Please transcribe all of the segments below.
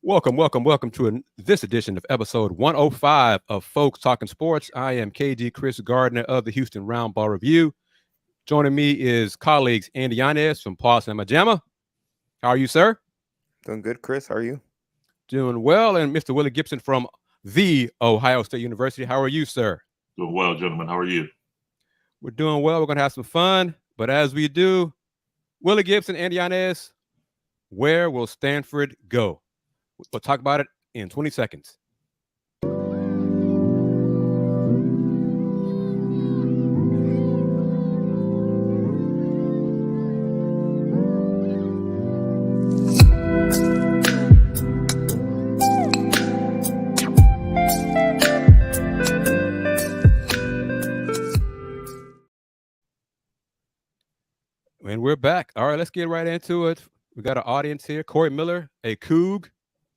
Welcome to this edition of episode 105 of Folks Talking Sports. I am KG Kris Gardner of the Houston Roundball Review. Joining me is colleagues Andy Yanez from Pawd Slama Jama. How are you, sir? Doing good, Chris. How are you? Doing well. And Mr. Willy Gibson from the Ohio State University. How are you, sir? Doing well, gentlemen. How are you? We're doing well. We're going to have some fun. But as we do, Willy Gibson, Andy Yanez, where will Stanford go? We'll talk about it in 20 seconds. And we're back. All right, let's get right into it. We got an audience here. Corey Miller, a Coug,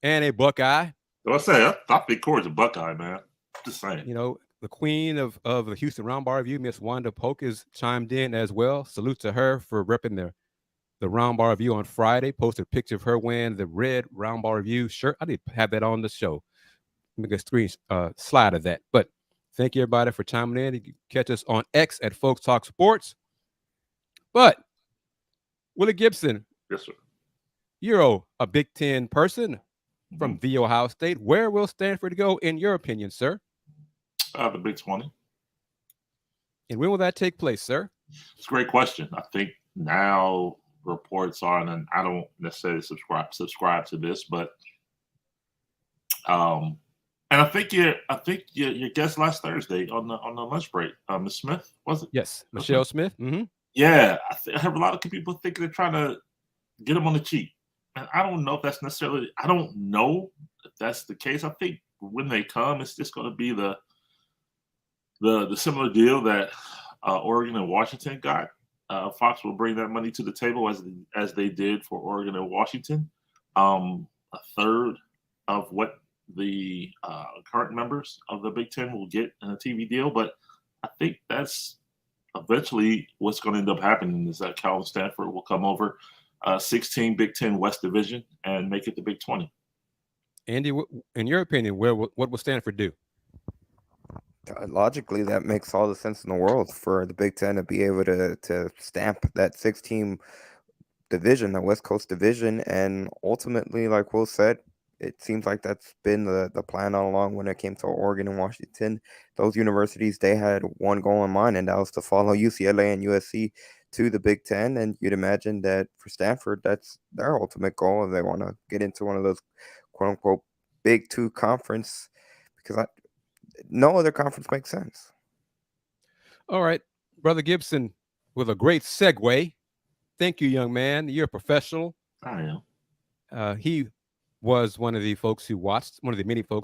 and a Buckeye. I say, I think Corey's a Buckeye, man. Just saying. You know, the queen of the Houston Roundball Review, Miss Wanda Polk, has chimed in as well. Salute to her for repping the Roundball Review on Friday. Posted a picture of her wearing the red Roundball Review shirt. I need to have that on the show. Make a screen slide of that. But thank you, everybody, for chiming in. You can catch us on X at Folks Talk Sports. But Willy Gibson. Yes, sir. You're a Big Ten person from the Ohio State. Where will Stanford go, in your opinion, sir? The Big 20. And when will that take place, sir? It's a great question. I think now reports are, and I don't necessarily subscribe to this, but and I think your guest last Thursday on the lunch break, Ms. Smith, was it? Yes, Michelle Smith. Mm-hmm. Yeah, I have a lot of people thinking they're trying to get them on the cheap. And I don't know if that's necessarily, I don't know if that's the case. I think when they come, it's just going to be the similar deal that Oregon and Washington got. Fox will bring that money to the table as they did for Oregon and Washington. A third of what the current members of the Big Ten will get in a TV deal. But I think that's eventually what's going to end up happening is that Cal and Stanford will come over 16 Big Ten West Division and make it the Big 20. Andy, in your opinion, what will Stanford do? Logically, that makes all the sense in the world for the Big Ten to be able to stamp that 6-team division, the West Coast division. And ultimately, like Will said, it seems like that's been the plan all along when it came to Oregon and Washington. Those universities, they had one goal in mind, and that was to follow UCLA and USC to the Big Ten. And you'd imagine that for Stanford, that's their ultimate goal if they want to get into one of those quote-unquote Big Two conference, because no other conference makes sense. All right, Brother Gibson, with a great segue. Thank you, young man. You're a professional. I am. He was one of the many folks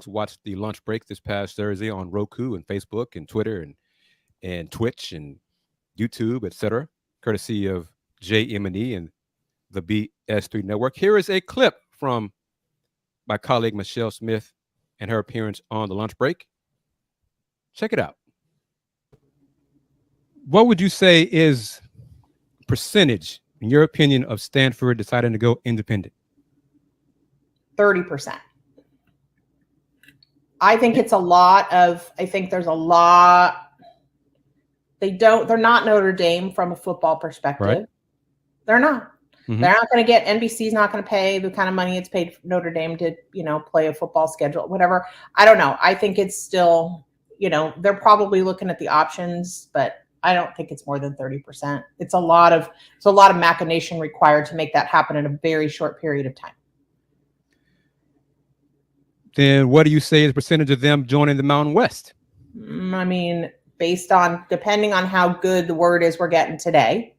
who watched the lunch break this past Thursday on Roku and Facebook and Twitter and Twitch and YouTube, etc., courtesy of JM&E and the BS3 Network. Here is a clip from my colleague Michelle Smith and her appearance on the lunch break. Check it out. What would you say is percentage, in your opinion, of Stanford deciding to go independent? 30%. I think it's a lot of, I think there's a lot. They're not Notre Dame from a football perspective. Right. They're not. Mm-hmm. They're not going to get, NBC's not going to pay the kind of money it's paid for Notre Dame to, play a football schedule, whatever. I don't know. I think it's still, they're probably looking at the options, but I don't think it's more than 30%. It's a lot of machination required to make that happen in a very short period of time. Then what do you say is the percentage of them joining the Mountain West? I mean, depending on how good the word is we're getting today,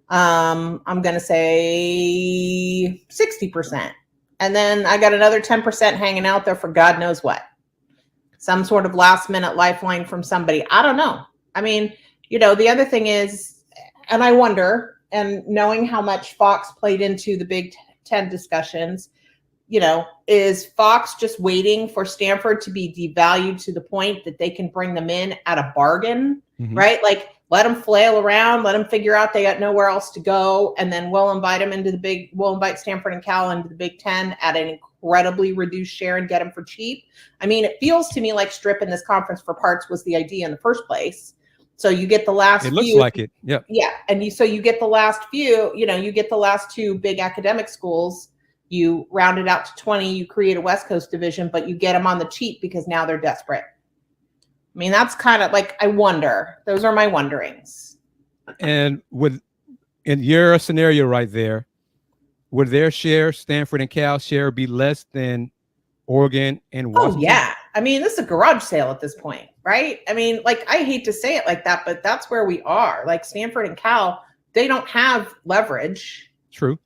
I'm going to say 60%. And then I got another 10% hanging out there for God knows what. Some sort of last minute lifeline from somebody. I don't know. I mean, the other thing is, and I wonder, and knowing how much Fox played into the Big Ten discussions, is Fox just waiting for Stanford to be devalued to the point that they can bring them in at a bargain, mm-hmm. right? Like let them flail around, let them figure out they got nowhere else to go, and then we'll invite Stanford and Cal into the Big Ten at an incredibly reduced share and get them for cheap. I mean, it feels to me like stripping this conference for parts was the idea in the first place. So you get the last few. It looks like it. Yep. Yeah. And you get the last few, you get the last two big academic schools. You round it out to 20, you create a West Coast division, but you get them on the cheap because now they're desperate. I mean, that's kind of like, I wonder. Those are my wonderings. And in your scenario right there, would their share, Stanford and Cal share, be less than Oregon and Washington? Oh, yeah. I mean, this is a garage sale at this point, right? I mean, like, I hate to say it like that, but that's where we are. Like, Stanford and Cal, they don't have leverage. True.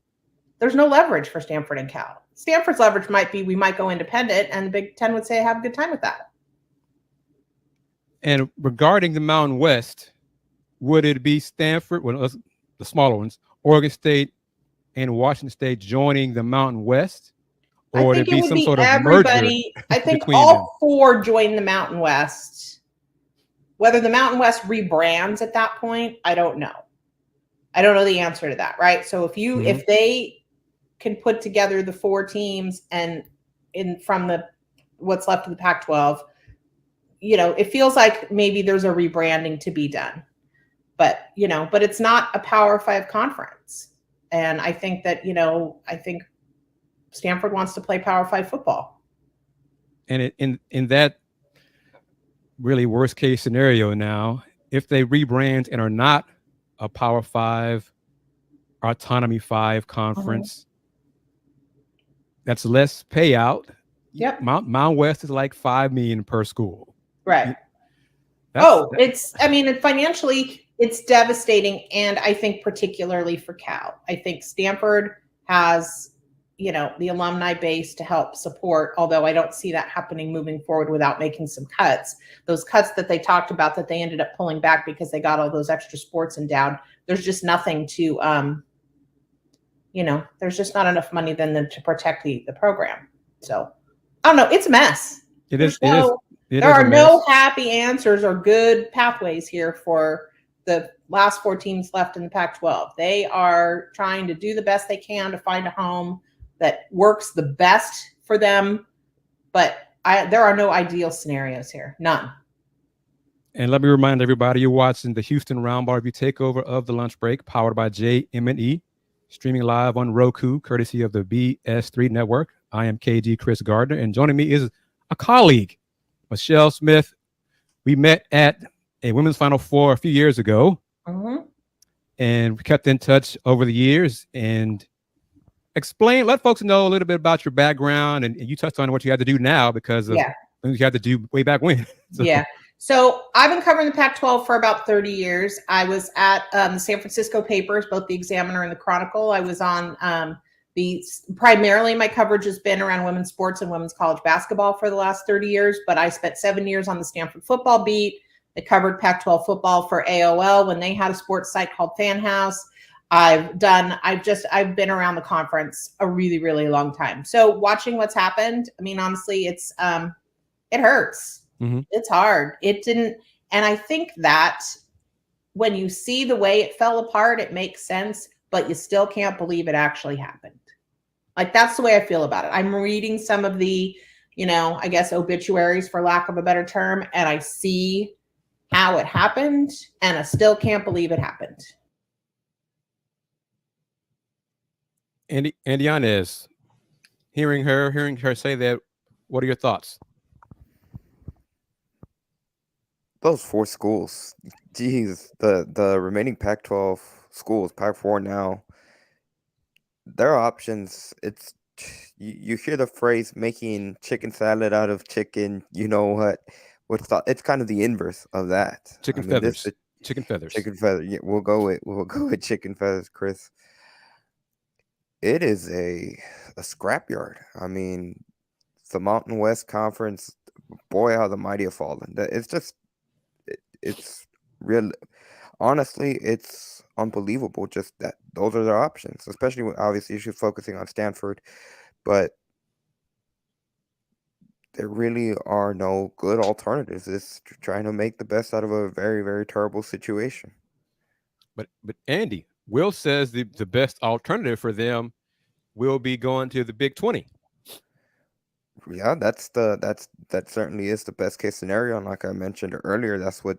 There's no leverage for Stanford and Cal. Stanford's leverage might be we might go independent, and the Big Ten would say have a good time with that. And regarding the Mountain West, would it be Stanford, the smaller ones, Oregon State and Washington State joining the Mountain West? Or would it be some sort of merger? I think all four join the Mountain West. Whether the Mountain West rebrands at that point, I don't know. I don't know the answer to that, right? So if they can put together the four teams and from what's left of the Pac-12, it feels like maybe there's a rebranding to be done. But it's not a Power 5 conference. And I think that, I think Stanford wants to play Power 5 football. And in that really worst case scenario now, if they rebrand and are not a Power 5, Autonomy 5 conference, that's less payout. Yep. Mount West is like $5 million per school. Right. Financially, it's devastating. And I think particularly for Cal, I think Stanford has, the alumni base to help support, although I don't see that happening moving forward without making some cuts. Those cuts that they talked about that they ended up pulling back because they got all those extra sports endowed. There's just nothing to, there's just not enough money then to protect the program. So I don't know. It's a mess. There are no happy answers or good pathways here for the last four teams left in the Pac-12. They are trying to do the best they can to find a home that works the best for them. But there are no ideal scenarios here. None. And let me remind everybody, you're watching the Houston Roundball Review Takeover of the Lunch Break, powered by JM&E, streaming live on Roku, courtesy of the BS3 Network. I am KG Kris Gardner, and joining me is a colleague, Michelle Smith. We met at a women's Final Four a few years ago, and we kept in touch over the years. And let folks know a little bit about your background, and you touched on what you had to do now because of things you had to do way back when. So I've been covering the Pac-12 for about 30 years. I was at the San Francisco papers, both the Examiner and the Chronicle. I was on primarily my coverage has been around women's sports and women's college basketball for the last 30 years, but I spent 7 years on the Stanford football beat. I covered Pac-12 football for AOL when they had a sports site called Fan House. I've been around the conference a really, really long time. So watching what's happened, I mean, honestly, it hurts. It's hard. And I think that when you see the way it fell apart, it makes sense, but you still can't believe it actually happened. Like, that's the way I feel about it. I'm reading some of the, I guess obituaries, for lack of a better term, and I see how it happened, and I still can't believe it happened. And Yanez, hearing her say that, what are your thoughts? Those four schools, geez, the remaining Pac-12 schools, Pac-4 now, their options, you hear the phrase making chicken salad out of chicken, it's kind of the inverse of that. Chicken feathers. Yeah, we'll go with chicken feathers, Kris. It is a scrapyard. I mean, the Mountain West Conference, boy, how the mighty have fallen. It's real. Honestly, it's unbelievable just that those are their options, especially when obviously you're focusing on Stanford. But there really are no good alternatives. It's trying to make the best out of a very, very terrible situation. But Andy, Will says the best alternative for them will be going to the Big 20. Yeah, that certainly is the best case scenario. And like I mentioned earlier, that's what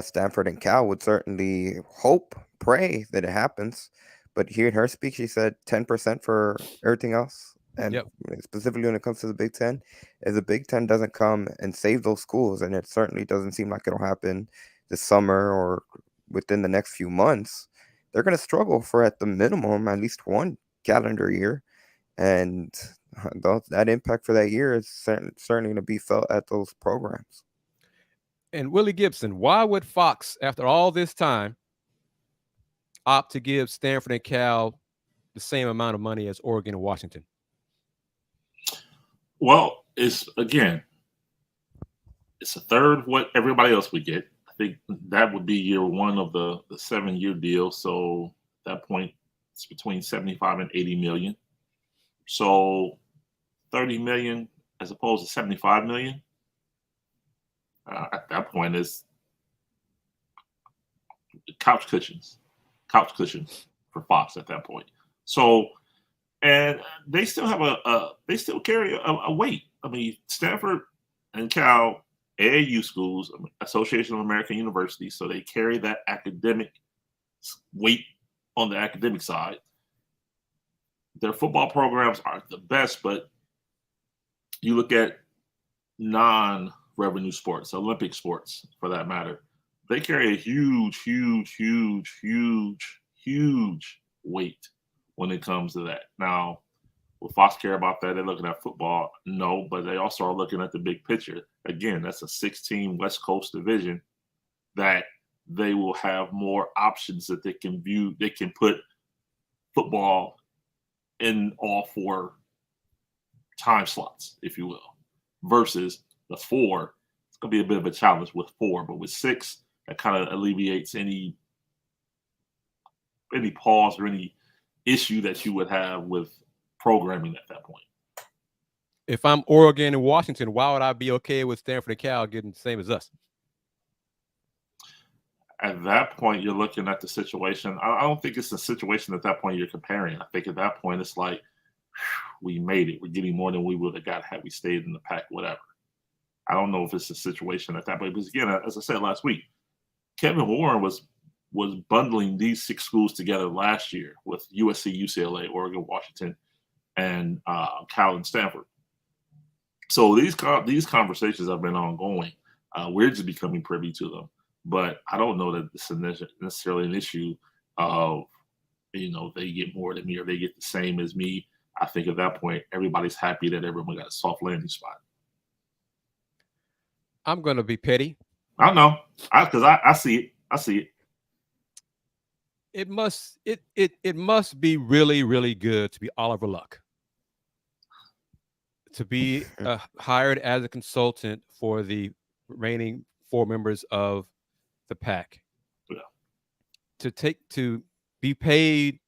Stanford and Cal would certainly hope, pray that it happens. But here in her speech, she said 10% for everything else. And Yep. specifically when it comes to the Big Ten, if the Big Ten doesn't come and save those schools, and it certainly doesn't seem like it'll happen this summer or within the next few months, they're going to struggle for at the minimum at least one calendar year. And that impact for that year is certainly going to be felt at those programs. And Willy Gibson, why would Fox, after all this time, opt to give Stanford and Cal the same amount of money as Oregon and Washington? Well, it's a third of what everybody else would get. I think that would be year one of the 7-year deal. So at that point, it's between 75 and 80 million. So 30 million as opposed to 75 million. At that point, is couch cushions for Fox at that point. So, and they still have they still carry a weight. I mean, Stanford and Cal, AAU schools, Association of American Universities, so they carry that academic weight on the academic side. Their football programs aren't the best, but you look at non-revenue sports, Olympic sports for that matter, they carry a huge weight when it comes to that. Now, will Fox care about that? They're looking at football? No, but they also are looking at the big picture. Again, that's a 6-team West Coast division that they will have more options that they can view. They can put football in all 4 time slots, if you will, versus the 4. It's going to be a bit of a challenge with 4, but with 6, that kind of alleviates any pause or any issue that you would have with programming at that point. If I'm Oregon and Washington, why would I be okay with Stanford and Cal getting the same as us? At that point, you're looking at the situation. I don't think it's a situation at that point you're comparing. I think at that point, it's like, we made it. We're getting more than we would have got had we stayed in the pack, whatever. I don't know if it's a situation at that point. Because again, as I said last week, Kevin Warren was bundling these 6 schools together last year with USC, UCLA, Oregon, Washington, and Cal and Stanford. So these conversations have been ongoing. We're just becoming privy to them. But I don't know that it's necessarily an issue of, they get more than me or they get the same as me. I think at that point, everybody's happy that everyone got a soft landing spot. I'm going to be petty. I know, because I see it. I see it. It must be really, really good to be Oliver Luck, to be hired as a consultant for the remaining 4 members of the pack. Yeah. To be paid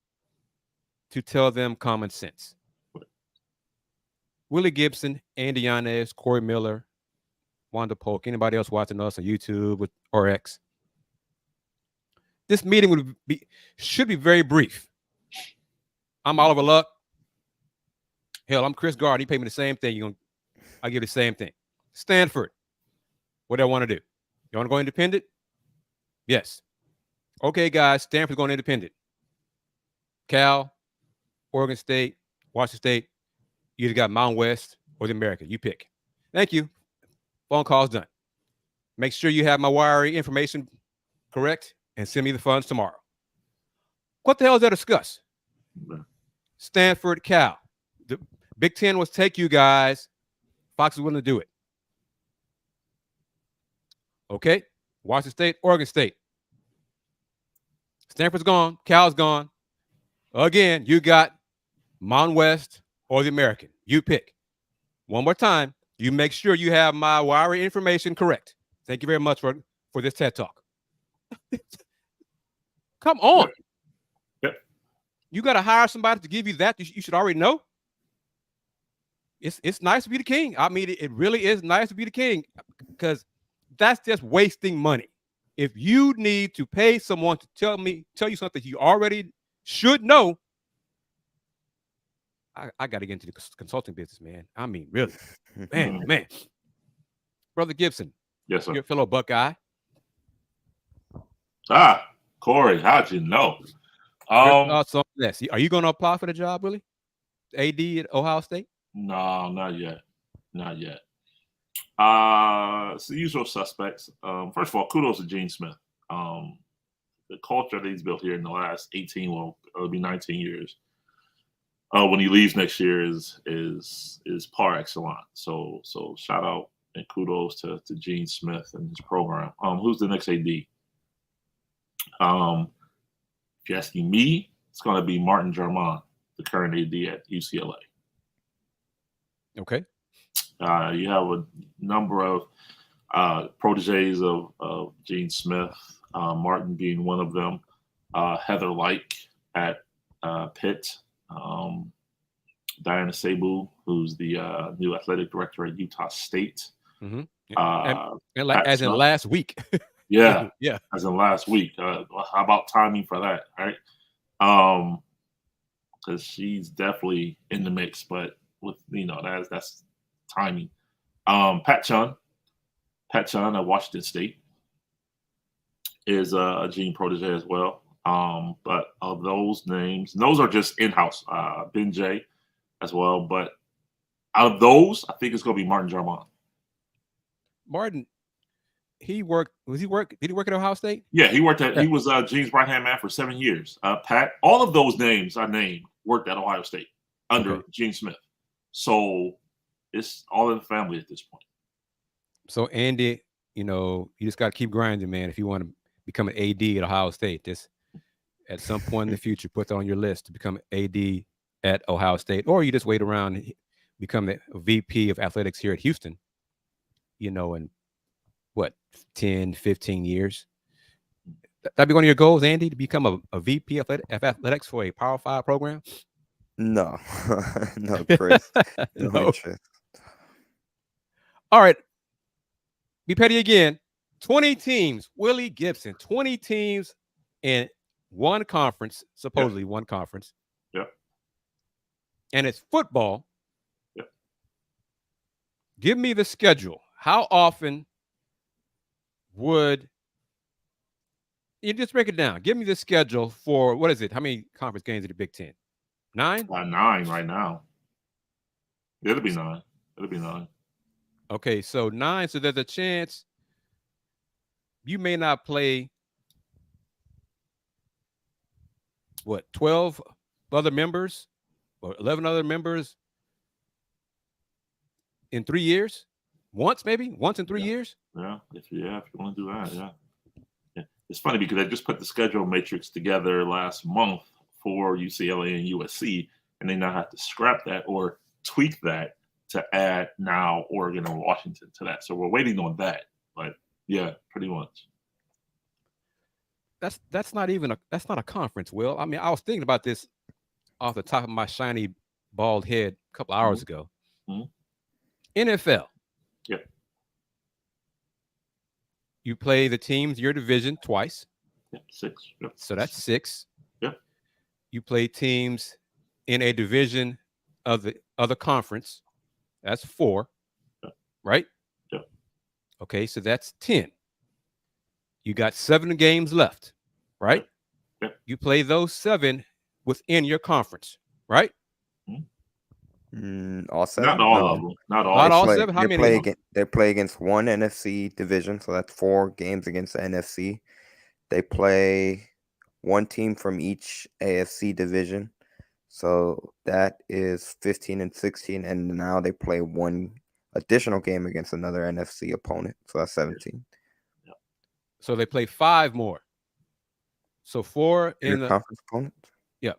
to tell them common sense. Willy Gibson, Andy Yanez, Corey Miller, Wanda Polk, anybody else watching us on YouTube or X. This meeting should be very brief. I'm Oliver Luck. Hell, I'm Kris Gardner. You pay me the same thing. I give you the same thing. Stanford, what do I want to do? You want to go independent? Yes. Okay, guys, Stanford's going independent. Cal, Oregon State, Washington State, you either got Mountain West or the American. You pick. Thank you. Phone call's done. Make sure you have my wiring information correct and send me the funds tomorrow. What the hell is there to discuss? Stanford, Cal. The Big Ten was take you guys. Fox is willing to do it. Okay. Washington State, Oregon State. Stanford's gone. Cal's gone. Again, you got Mountain West or the American. You pick. One more time. You make sure you have my wiring information correct. Thank you very much for this TED Talk. Come on. Yep. You got to hire somebody to give you that. You should already know. it's nice to be the king. I mean, it really is nice to be the king, because that's just wasting money. If you need to pay someone to tell you something you already should know, I got to get into the consulting business, man. I mean, really, man. Brother Gibson, Yes, sir. your fellow Buckeye. Corey, how'd you know? Your thoughts on this? Are you going to apply for the job, Willie? AD at Ohio State? No, not yet. Not yet. It's the usual suspects. First of all, kudos to Gene Smith. The culture that he's built here in the last 18, well, it'll be 19 years. When he leaves next year is par excellence. So shout out and kudos to Gene Smith and his program. Who's the next AD? If you're asking me, it's going to be Martin Jarman, the current AD at UCLA. Okay. You have a number of proteges of Gene Smith, Martin being one of them, Heather Like at Pitt, Diana Sabu, who's the new athletic director at Utah State. Mm-hmm. And as in last week. Yeah. Yeah. As in last week. How about timing for that, right? Because she's definitely in the mix, but with that's timing. Pat Chun at Washington State is a Gene protege as well. But of those names, those are just in-house. Ben Jay as well. But out of those, I think it's going to be Martin Jarman. Martin, did he work at Ohio State? Yeah, he worked at, he was Gene's right-hand man for 7 years. Pat, all of those names I named worked at Ohio State under Gene Smith. So it's all in the family at this point. So Andy, you just got to keep grinding, man. If you want to become an AD at Ohio State, just at some point in the future, put that on your list to become AD at Ohio State, or you just wait around and become the VP of athletics here at Houston, in what, 10, 15 years. That'd be one of your goals, Andy, to become a VP of athletics for a Power 5 program? No, no, Chris. No. All right. Be petty again. 20 teams. Willy Gibson. 20 teams in one conference, supposedly one conference. Yep. And it's football. Yep. Give me the schedule. How often would you just break it down? Give me the schedule for, what is it? How many conference games in the Big Ten? 9? 9 right now. It'll be 9. It'll be 9. Okay, so 9. So there's a chance you may not play 12 other members or 11 other members in 3 years? Once in 3 years? Yeah, if you want to do that, yeah. It's funny because I just put the schedule matrix together last month for UCLA and USC, and they now have to scrap that or tweak that to add now Oregon and Washington to that. So we're waiting on that. But yeah, pretty much. That's not a conference, Will. I mean, I was thinking about this off the top of my shiny bald head a couple hours ago. NFL. Yep. You play the teams your division twice. Yep, 6. Yep. So that's 6. Yep. You play teams in a division of the other conference. That's 4. Yep. Right? Yep. Okay, so that's 10. You got 7 games left, right? Yep. You play those 7 within your conference, right? All 7? Not all of them. Not all 7. How many? They play against one NFC division, so that's 4 games against the NFC. They play one team from each AFC division, so that is 15 and 16. And now they play one additional game against another NFC opponent, so that's 17. So they play 5 more. So 4 in the conference opponent. Yep.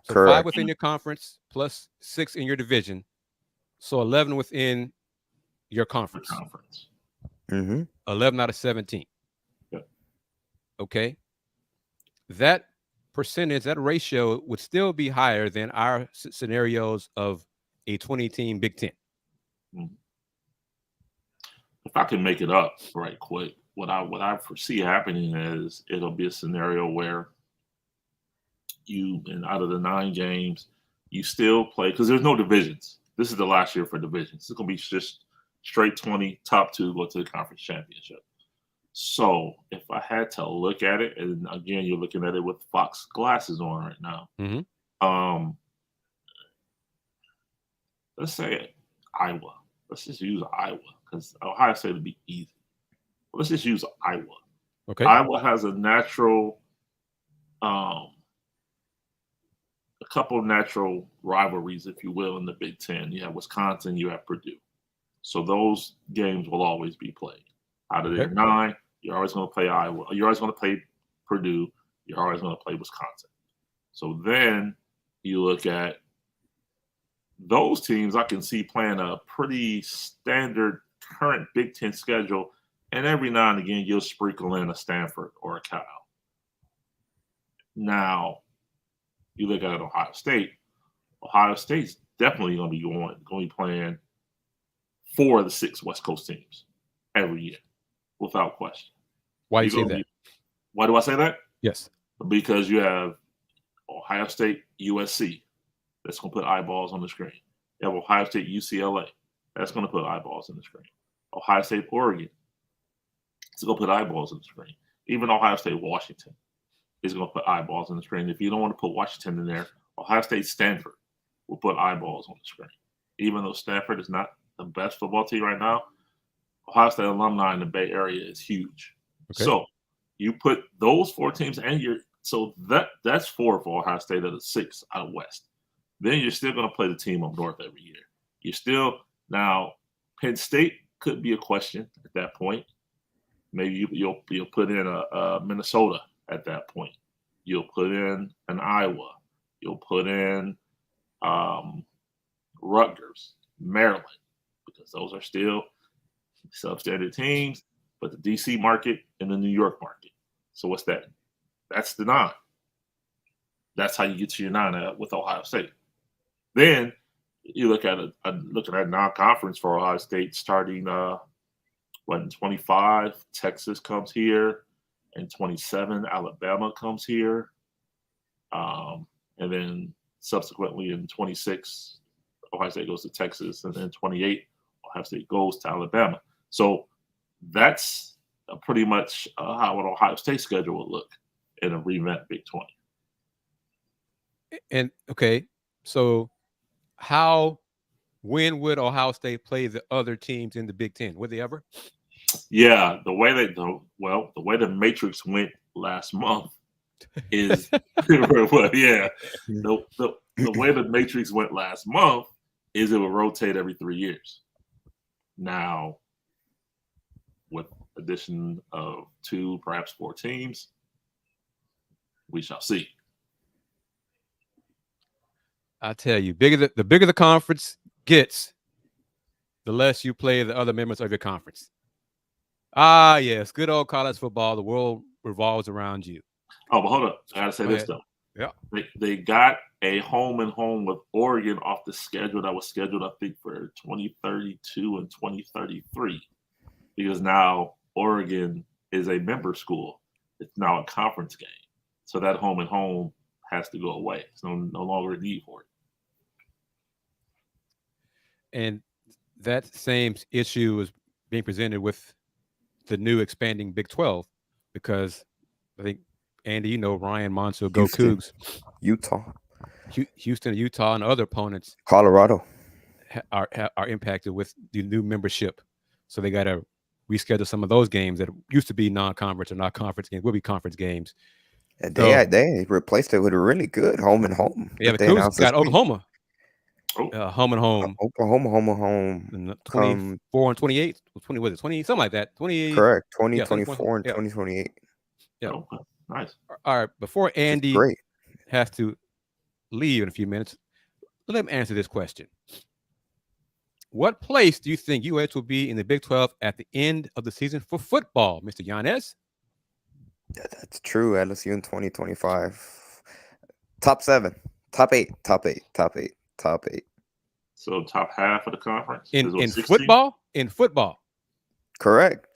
So Correct. 5 within your conference plus 6 in your division. So 11 within your conference. 11 out of 17. Yep. Okay. That percentage, that ratio would still be higher than our scenarios of a 20-team Big Ten? If I can make it up right quick, what I foresee happening is it'll be a scenario where out of the 9 games, you still play, because there's no divisions. This is the last year for divisions. It's going to be just straight 20, top 2 go to the conference championship. So if I had to look at it, and again, you're looking at it with Fox glasses on right now. Mm-hmm. Let's say Iowa. Let's just use Iowa because Ohio State would be easy. Let's just use Iowa. Okay. Iowa has a natural, a couple of natural rivalries, if you will, in the Big Ten. You have Wisconsin, you have Purdue. So those games will always be played. Out of their 9, you're always going to play Iowa. You're always going to play Purdue. You're always going to play Wisconsin. So then you look at those teams, I can see playing a pretty standard current Big Ten schedule. And every now and again, you'll sprinkle in a Stanford or a Cal. Now, you look at Ohio State. Ohio State's definitely going to be playing 4 of the 6 West Coast teams every year, without question. Why do you say that? Why do I say that? Yes. Because you have Ohio State, USC. That's going to put eyeballs on the screen. You have Ohio State, UCLA. That's going to put eyeballs on the screen. Ohio State, Oregon. It's going to put eyeballs on the screen. Even Ohio State, Washington is going to put eyeballs on the screen. If you don't want to put Washington in there, Ohio State, Stanford will put eyeballs on the screen. Even though Stanford is not the best football team right now, Ohio State alumni in the Bay Area is huge. Okay. So you put those 4 teams and that's 4 for Ohio State out of 6 out of West. Then you're still going to play the team up north every year. You're still now Penn State could be a question at that point. Maybe you'll put in a Minnesota at that point. You'll put in an Iowa. You'll put in Rutgers, Maryland, because those are still substandard teams, but the DC market and the New York market. So what's that? That's the 9. That's how you get to your 9 with Ohio State. Then you look at non-conference for Ohio State starting in 25, Texas comes here. In 27, Alabama comes here. And then subsequently in 26, Ohio State goes to Texas. And then 28, Ohio State goes to Alabama. So that's pretty much how an Ohio State schedule would look in a revamped Big 20. And okay, so when would Ohio State play the other teams in the Big Ten? Would they ever? Yeah, the way the Matrix went last month is well, yeah. The way the Matrix went last month is it would rotate every 3 years. Now, with addition of 2, perhaps 4 teams, we shall see. I tell you, the bigger the conference gets, the less you play the other members of your conference. Ah, yes, good old college football. The world revolves around you. Oh, but hold up. I gotta say this though. Yeah. They got a home and home with Oregon off the schedule that was scheduled, I think, for 2032 and 2033. Because now Oregon is a member school. It's now a conference game. So that home and home has to go away. It's no longer a need for it. And that same issue is being presented with the new expanding Big 12, because I think, Andy, Ryan Monson, go Coogs. Houston, Utah, and other opponents. Colorado are impacted with the new membership. So they got to reschedule some of those games that used to be non-conference or not conference games, will be conference games. And they replaced it with a really good home and home. Yeah, the Coogs got Oklahoma. Home and home. Oklahoma home. 24 and 28. 20, was it 20? Something like that. 20. Correct. 2024 and 2028. Yeah. Okay. Nice. All right. Before Andy has to leave in a few minutes, let him answer this question. What place do you think UH will be in the Big 12 at the end of the season for football, Mr. Yanez? Yeah, that's true. LSU in 2025. Top 7. Top 8. Top 8. Top 8. Top 8. So top half of the conference In is what, 16? football? In football. Correct.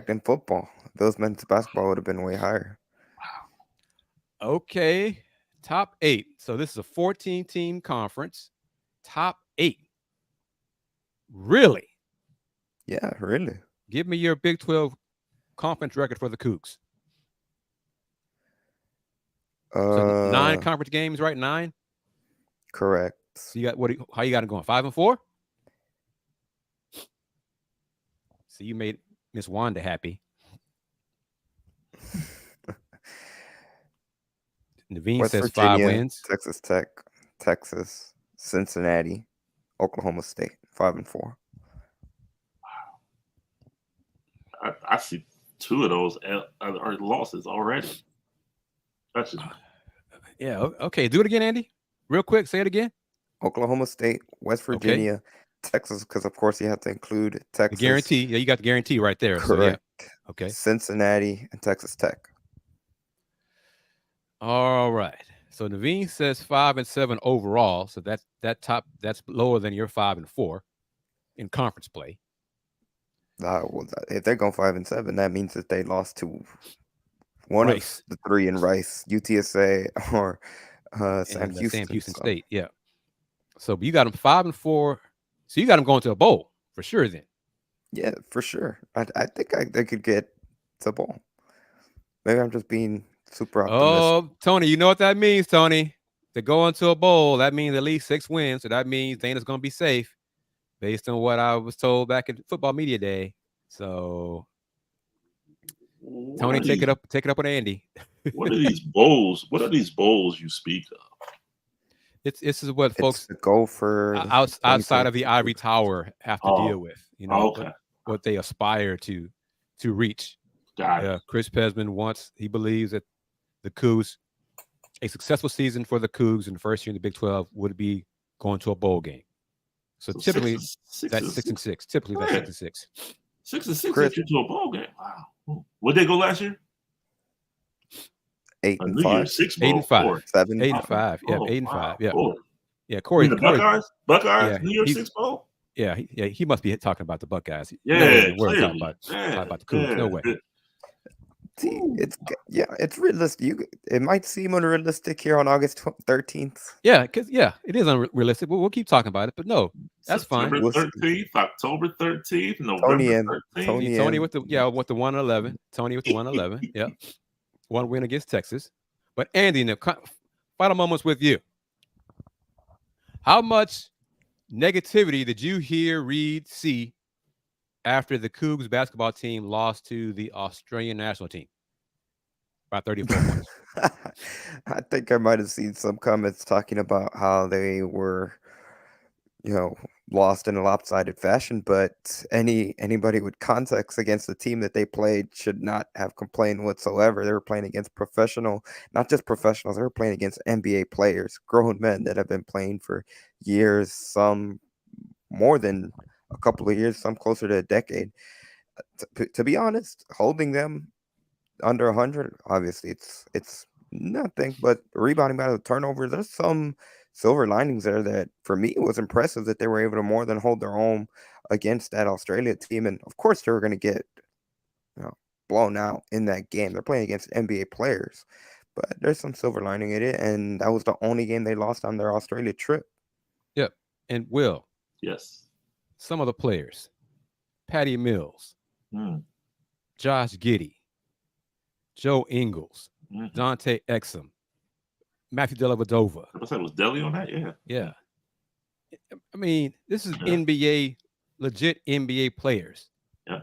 In football, Bills men's basketball would have been way higher. Okay. Top 8. So this is a 14-team conference. Top 8. Really? Yeah, really. Give me your Big 12 conference record for the Cougs. So 9 conference games, right? 9. Correct. So you got how you got it going? 5-4. So you made Miss Wanda happy. Naveen West says Virginia, 5 wins. Texas Tech, Texas, Cincinnati, Oklahoma State, 5-4. I see 2 of those are losses already. That's just Yeah. Okay. Do it again, Andy. Real quick. Say it again. Oklahoma State, West Virginia, Texas, because of course you have to include Texas. The guarantee. Yeah, you got the guarantee right there. Correct. So, yeah. Okay. Cincinnati and Texas Tech. All right. So Naveen says 5-7 overall. So that's lower than your 5-4 in conference play. Well, if they're going 5-7, that means that they lost to one Rice. of the 3 in Rice, UTSA or Sam Houston so. State. Yeah. So you got them 5-4. So you got them going to a bowl for sure. Then. Yeah, for sure. I think they could get to a bowl. Maybe I'm just being super optimistic. Oh, Tony, you know what that means, Tony? To go into a bowl, that means at least 6 wins. So that means Dana's going to be safe based on what I was told back at Football Media Day. So, Tony, take it up with Andy. What are these bowls? What are these bowls you speak of? This is what folks go for outside of the ivory tower have to deal with. You know, what they aspire to reach. Chris Pesman he believes that the Cougs, a successful season for the Cougs in the first year in the Big 12 would be going to a bowl game. So typically that's 6-6. Typically that's 6-6. 6-6 gets you to a bowl game. Wow. Where'd they go last year? 8-5. 8-5. 7-5. Yeah, Oh, 8-5. wow. Yeah. Cool. Yeah, Corey. The Buckeyes? Yeah, New Year's 6 bowl? Yeah, he must be talking about the Buckeyes. Yeah, we're talking about the Cougs. No way. See, it's realistic. It might seem unrealistic here on August 13th. Yeah, because it is unrealistic. We'll keep talking about it, but no, that's September fine. 13th, October 13th, November 13th. Tony with the 1-11. Tony with the 1-11. Yeah, 1 win against Texas. But Andy, the final moments with you. How much negativity did you hear, read, see after the Cougs basketball team lost to the Australian national team by 34 points? I think I might have seen some comments talking about how they were, lost in a lopsided fashion, but anybody with context against the team that they played should not have complained whatsoever. They were playing against not just professionals, they were playing against NBA players, grown men that have been playing for years, some more than a couple of years, some closer to a decade. To be honest, holding them under 100, obviously it's nothing but rebounding by the turnover. There's some silver linings there that for me was impressive that they were able to more than hold their own against that Australia team. And of course they were going to get blown out in that game. They're playing against NBA players, but there's some silver lining in it. And that was the only game they lost on their Australia trip. Yep. And Will. Yes. Some of the players, Patty Mills, Josh Giddey, Joe Ingles, Dante Exum, Matthew Dellavedova. I said, was Deli on that? Yeah. Yeah. I mean, this is legit NBA players. Yeah.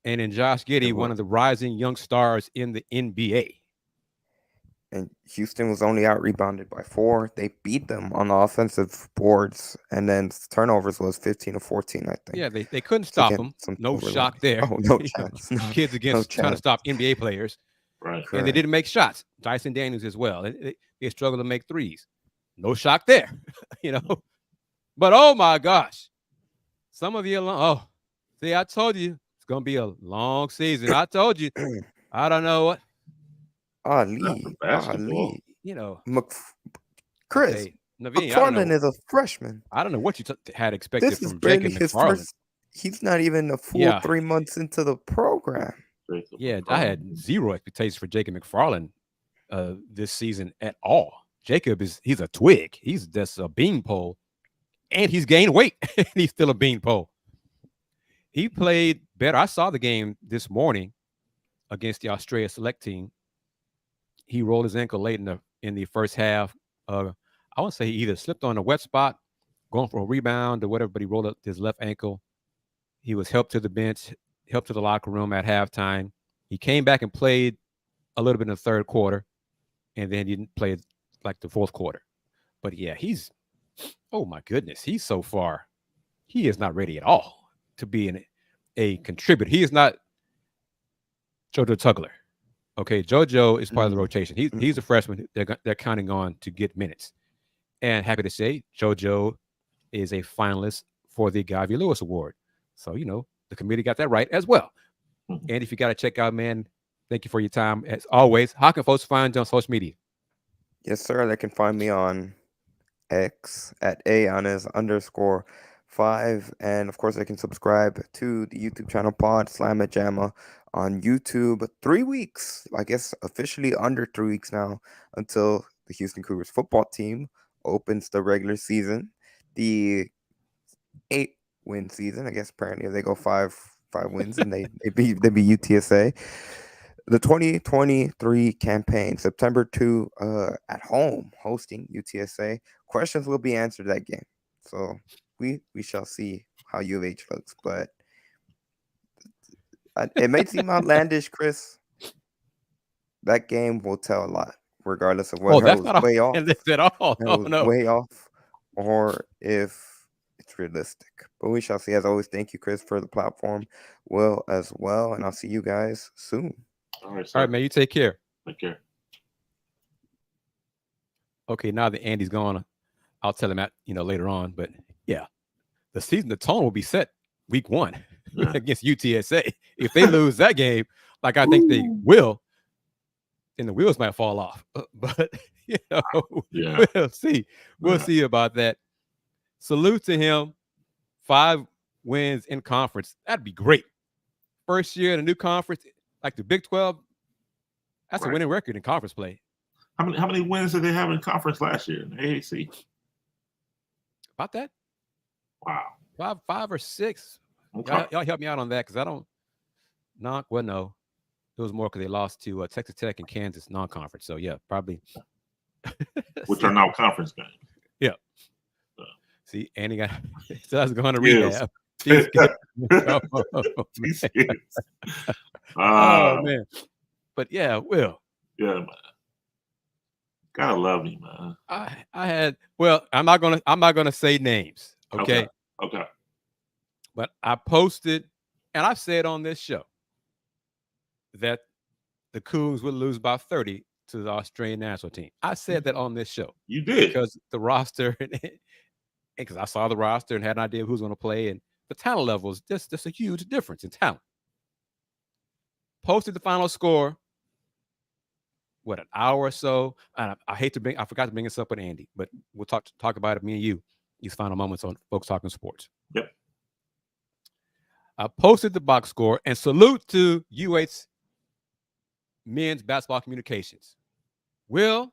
And in Josh Giddey, one of the rising young stars in the NBA. And Houston was only out rebounded by 4. They beat them on the offensive boards, and then turnovers was 15 or 14, I think. Yeah, they couldn't stop them. No shock there. Oh, no chance. Kids against trying to stop NBA players. Right. And they didn't make shots. Dyson Daniels as well. They struggled to make threes. No shock there, But oh my gosh, some of you, see, I told you it's gonna be a long season. I told you. I don't know what. Ali. Chris, Okay. Naveen, I don't McFarland know. is a freshman. I don't know what you had expected This is from barely Jacob his McFarland. first. He's not even a full 3 months into the program. Yeah, I had zero expectations for Jacob McFarland this season at all. Jacob he's a twig. He's just a beanpole, and he's gained weight. He's still a beanpole. He played better. I saw the game this morning against the Australia select team. He rolled his ankle late in the first half. I want to say he either slipped on a wet spot, going for a rebound or whatever, but he rolled up his left ankle. He was helped to the bench, helped to the locker room at halftime. He came back and played a little bit in the third quarter, and then he didn't play like the fourth quarter. But yeah, oh my goodness, he is not ready at all to be a contributor. He is not JoJo Tugler. Okay, JoJo is part of the rotation. He's a freshman. They're counting on to get minutes. And happy to say, JoJo is a finalist for the Guy V. Lewis Award. So, the committee got that right as well. And if you got to check out, man, thank you for your time. As always, how can folks find you on social media? Yes, sir. They can find me on X at Yanez_5. And of course, they can subscribe to the YouTube channel Pawd Slama Jama on YouTube. 3 weeks, I guess officially under 3 weeks now, until the Houston Cougars football team opens the regular season. The 8-win season, I guess apparently if they go five wins and they be UTSA. The 2023 campaign, September 2, at home, hosting UTSA. Questions will be answered that game. So we shall see how U of H looks. But it may seem outlandish, Kris. That game will tell a lot, regardless of whether it was way off. At all. Way off, or if it's realistic. But we shall see. As always, thank you, Kris, for the platform. Will as well. And I'll see you guys soon. All right, man. You take care. Take care. Okay, now that Andy's gone, I'll tell him that later on. But yeah, the tone will be set week 1 against UTSA. If they lose that game, like I think they will, then the wheels might fall off. But we'll see. We'll see about that. Salute to him. 5 wins in conference. That'd be great. First year in a new conference, like the Big 12. That's a winning record in conference play. How many wins did they have in conference last year in the AAC? About that. Wow. 5 or 6. Okay. Y'all help me out on that because I don't. No. It was more because they lost to Texas Tech and Kansas non-conference. So yeah, probably. Which are now conference games. Yeah. See, Andy so I was going to rehab. Oh man. But yeah, Will. Yeah, man. Gotta love me, man. I'm not gonna say names. Okay. But I posted, and I've said on this show that the Coogs would lose by 30 to the Australian national team. I said that on this show. You did. Because the roster, because I saw the roster and had an idea of who's going to play, and the talent level is just a huge difference in talent. Posted the final score, an hour or so. And I forgot to bring this up with Andy, but we'll talk about it, me and you, these final moments on Folks Talking Sports. Yep. I posted the box score, and salute to UH men's basketball communications. They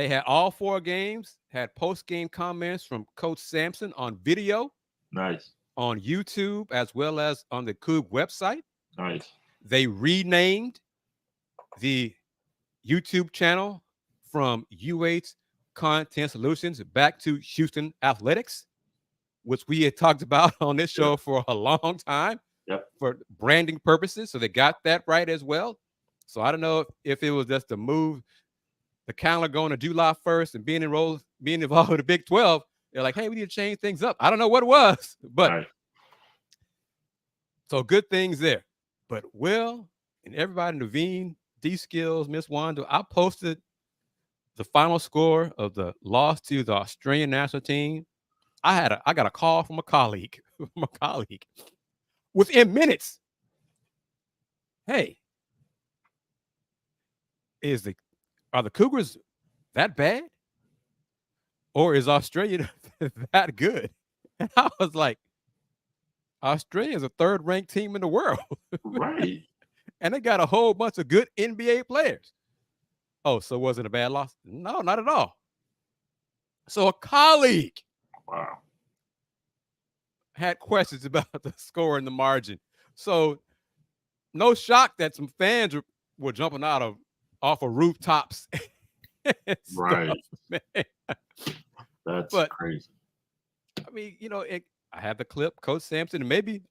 had all 4 games, had post-game comments from Coach Sampson on video. Nice. On YouTube, as well as on the Coug website. Nice. They renamed the YouTube channel from UH Content Solutions back to Houston Athletics, which we had talked about on this show for a long time. Yep. For branding purposes. So they got that right as well. So I don't know if it was just a move, the calendar going to July 1st and being involved with the Big 12. They're like, hey, we need to change things up. I don't know what it was, but so good things there. But Will and everybody, Naveen, D-Skills, Miss Wanda, I posted the final score of the loss to the Australian national team. I got a call from a colleague, within minutes. Hey, are the Cougars that bad? or is Australia that good? And I was like, Australia is a third-ranked team in the world. Right. And they got a whole bunch of good NBA players. Oh, so was it a bad loss? No, not at all. So a colleague Wow. had questions about the score and the margin. So no shock that some fans were jumping off of rooftops. Right. Man. That's But, crazy. I mean, I have the clip, Coach Sampson, and maybe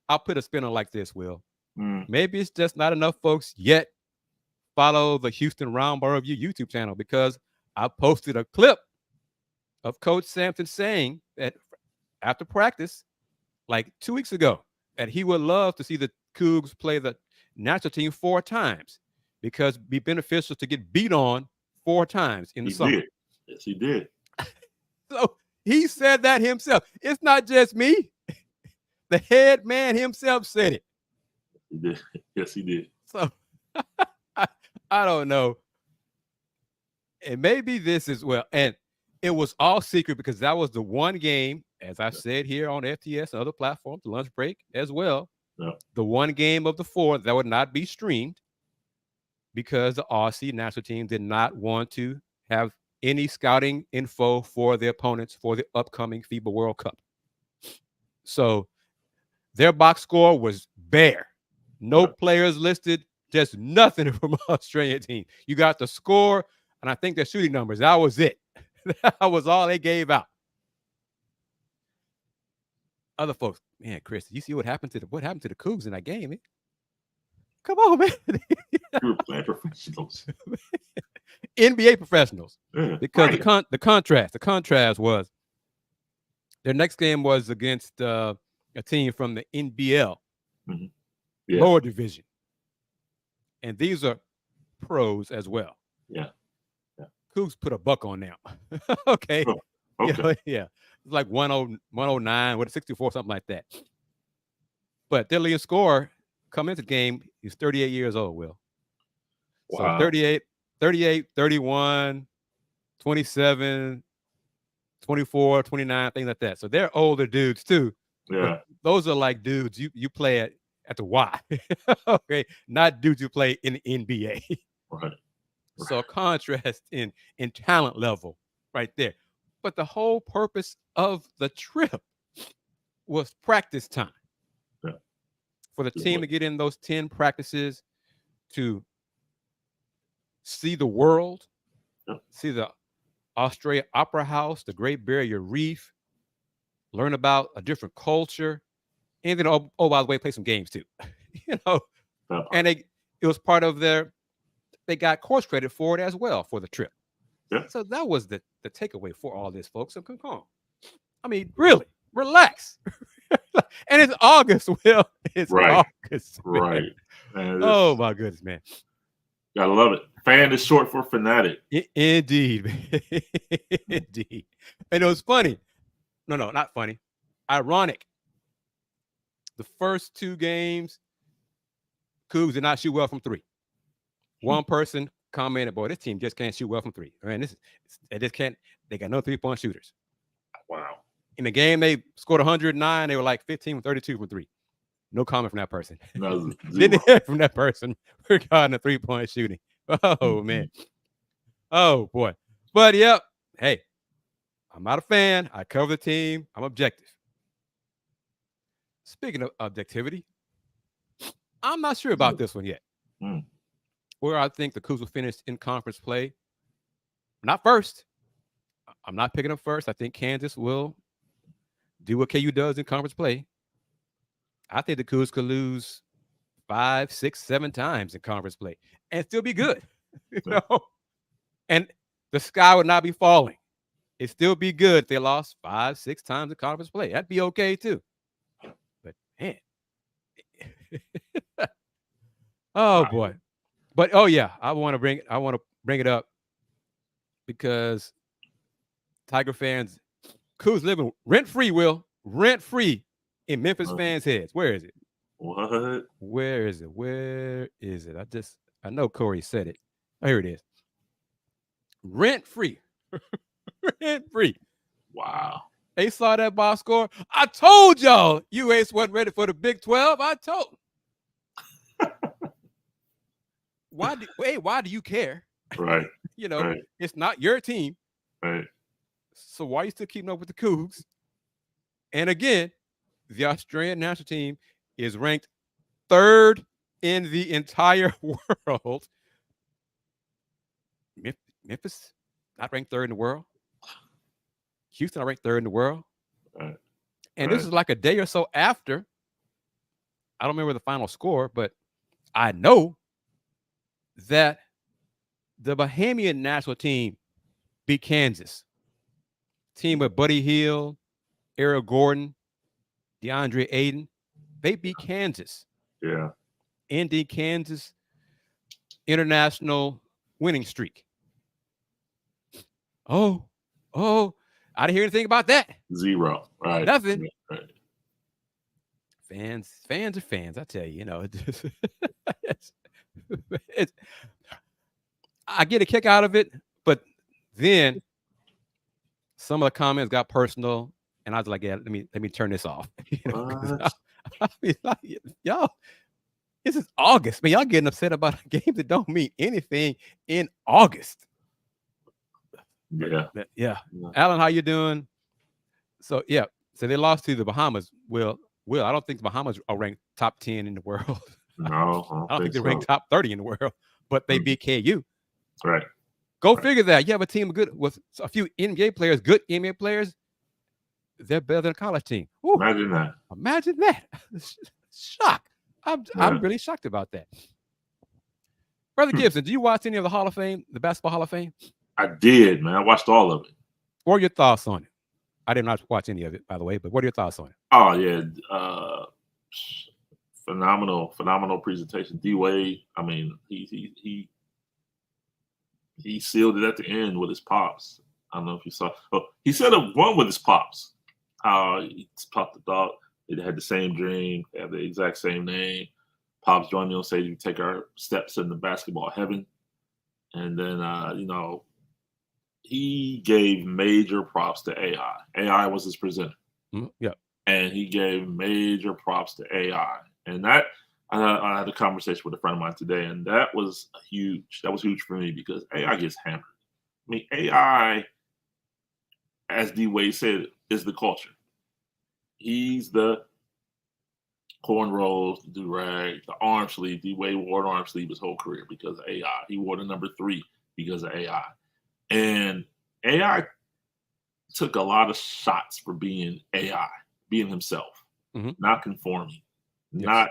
I'll put a spin on like this, Will. Maybe it's just not enough folks yet follow the Houston Roundball Review YouTube channel, because I posted a clip of Coach Sampson saying that after practice, like 2 weeks ago, that he would love to see the Cougs play the national team 4 times, because it'd be beneficial to get beat on 4 times in the summer. Did. Yes, he did. So he said that himself. It's not just me. The head man himself said it. He did. Yes, he did. So I don't know. And maybe this is, well, and it was all secret because that was the one game, as I said here on FTS and other platforms, the lunch break as well. Yep. The one game of the 4 that would not be streamed because the Aussie national team did not want to have any scouting info for their opponents for the upcoming FIBA World Cup. So their box score was bare. No players listed, just nothing from Australian team. You got the score, and I think their shooting numbers. That was it. That was all they gave out. Other folks, man, Chris, you see what happened to the Coogs in that game? Man? Come on, man. You were playing professionals. NBA professionals. Yeah, Because right. the contrast was their next game was against a team from the NBL, lower division. And these are pros as well. Yeah. Coogs put a buck on them. Okay. Oh, okay. Yeah. It's like 109, 64, something like that. But their leading scorer come into the game, he's 38 years old, Will. Wow. So 38, 31, 27, 24, 29, things like that. So they're older dudes too. Yeah. Those are like dudes you play at the Y. Okay. Not dudes you play in the NBA. Right. So a contrast in talent level right there. But the whole purpose of the trip was practice time. Yeah. For the team to get in those 10 practices, to see the world, see the Australia Opera House, the Great Barrier Reef, learn about a different culture, and then, oh by the way, play some games too. And it was part of they got course credit for it as well for the trip. Yeah. So that was the takeaway for all this, folks. So come on. I mean, really, relax. And it's August, Will. It's right. August. Right. Man, oh my goodness, man. Gotta love it. Fan is short for fanatic. Indeed. Indeed. And it was funny. No, not funny. Ironic. The first 2 games, Coogs did not shoot well from 3. One person commented, boy, this team just can't shoot well from 3. Man, they just can't. They got no 3-point shooters. Wow. In the game, they scored 109. They were like 15 from 32 from 3. No comment from that person. No, didn't hear from that person regarding the 3-point shooting. Oh, man. Oh, boy. But, yep. Hey, I'm not a fan. I cover the team. I'm objective. Speaking of objectivity, I'm not sure about this one yet. Where I think the Cougs will finish in conference play. Not first. I'm not picking up first. I think Kansas will do what KU does in conference play. I think the Cougs could lose 5, 6, 7 times in conference play and still be good. And the sky would not be falling. It'd still be good if they lost 5, 6 times in conference play. That'd be okay too. But man. Oh boy. But oh yeah, I want to bring it up because Tiger fans, Cougs living rent-free, Will. Rent-free in Memphis fans' heads. Where is it? What? Where is it? Where is it? I know Corey said it. Oh, here it is. Rent-free. rent-free. Wow. They saw that box score. I told y'all UH wasn't ready for the Big 12. I told. Why do you care? Right. You know, Right. it's not your team. Right. So why are you still keeping up with the Cougs? And again, the Australian national team is ranked 3rd in the entire world. Memphis, not ranked 3rd in the world. Houston, not ranked 3rd in the world. Right. And this is like a day or so after. I don't remember the final score, but I know that the Bahamian national team beat Kansas. Team with Buddy Hield, Eric Gordon, DeAndre Ayton. They beat Kansas. Yeah. Ending Kansas international winning streak. Oh, I didn't hear anything about that. 0. Right. Nothing. Right. Fans are fans. I tell you, you know, I get a kick out of it, but then some of the comments got personal, and I was like, yeah, let me turn this off. You know, I mean, like, y'all, this is August. Man, y'all getting upset about a game that don't mean anything in August. Yeah. Yeah. Alan, how you doing? So yeah, so they lost to the Bahamas. Will, I don't think the Bahamas are ranked top 10 in the world. No, I don't think they're ranked top 30 in the world, but they beat KU. Right. Go figure that. You have a team with a few NBA players, good NBA players. They're better than a college team. Ooh, Imagine that. Imagine that. Shock. I'm really shocked about that. Brother Gibson, do you watch any of the Hall of Fame, the Basketball Hall of Fame? I did, man. I watched all of it. What are your thoughts on it? I did not watch any of it, by the way, but what are your thoughts on it? Oh, yeah. Phenomenal presentation. D-Wade, I mean, he sealed it at the end with his pops. I don't know if you saw. Oh, he said it won with his pops. He popped the dog. They had the same dream. They have the exact same name. Pops joined me on stage. We take our steps in the basketball heaven. And then, you know, he gave major props to AI. AI was his presenter. Yeah. And he gave major props to AI. And that, I had a conversation with a friend of mine today, and that was huge. That was huge for me because AI gets hammered. I mean, AI, as D-Wade said, is the culture. He's the cornrows, the do-rag, the arm sleeve. D-Wade wore an arm sleeve his whole career because of AI. He wore the number 3 because of AI. And AI took a lot of shots for being AI, being himself, not conforming, not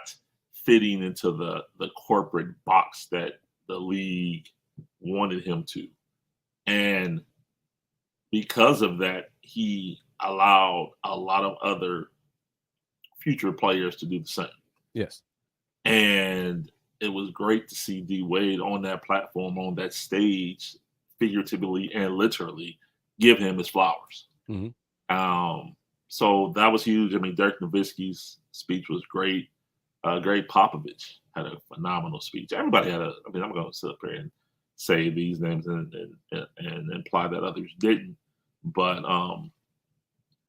fitting into the corporate box that the league wanted him to. And because of that, he allowed a lot of other future players to do the same. Yes. And it was great to see D-Wade on that platform, on that stage, figuratively and literally, give him his flowers. So that was huge. I mean, Dirk Nowitzki's speech was great. Greg Popovich had a phenomenal speech. Everybody had I'm going to sit up here and say these names and imply that others didn't. But